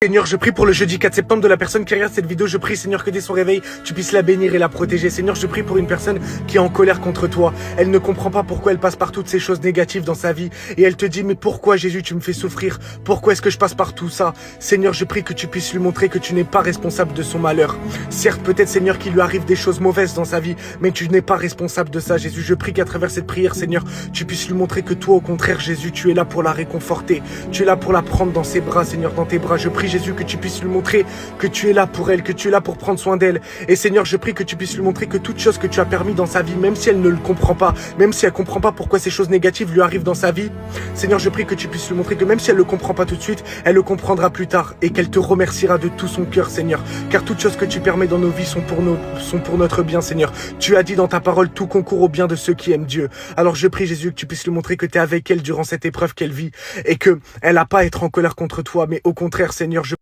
Seigneur, je prie pour le jeudi 4 septembre de la personne qui regarde cette vidéo. Je prie, Seigneur, que dès son réveil, tu puisses la bénir et la protéger. Seigneur, je prie pour une personne qui est en colère contre toi. Elle ne comprend pas pourquoi elle passe par toutes ces choses négatives dans sa vie. Et elle te dit, mais pourquoi, Jésus, tu me fais souffrir? Pourquoi est-ce que je passe par tout ça? Seigneur, je prie que tu puisses lui montrer que tu n'es pas responsable de son malheur. Certes, peut-être, Seigneur, qu'il lui arrive des choses mauvaises dans sa vie, mais tu n'es pas responsable de ça, Jésus. Je prie qu'à travers cette prière, Seigneur, tu puisses lui montrer que toi, au contraire, Jésus, tu es là pour la réconforter. Tu es là pour la prendre dans ses bras, Seigneur, dans tes bras. Je prie, Jésus, que tu puisses lui montrer que tu es là pour elle, que tu es là pour prendre soin d'elle. Et Seigneur, je prie que tu puisses lui montrer que toute chose que tu as permis dans sa vie, même si elle ne le comprend pas, même si elle comprend pas pourquoi ces choses négatives lui arrivent dans sa vie, Seigneur, je prie que tu puisses lui montrer que même si elle le comprend pas tout de suite, elle le comprendra plus tard et qu'elle te remerciera de tout son cœur, Seigneur. Car toutes choses que tu permets dans nos vies sont pour notre bien, Seigneur. Tu as dit dans ta parole, tout concourt au bien de ceux qui aiment Dieu. Alors je prie, Jésus, que tu puisses lui montrer que tu es avec elle durant cette épreuve qu'elle vit et que elle n'a pas à être en colère contre toi, mais au contraire, Seigneur,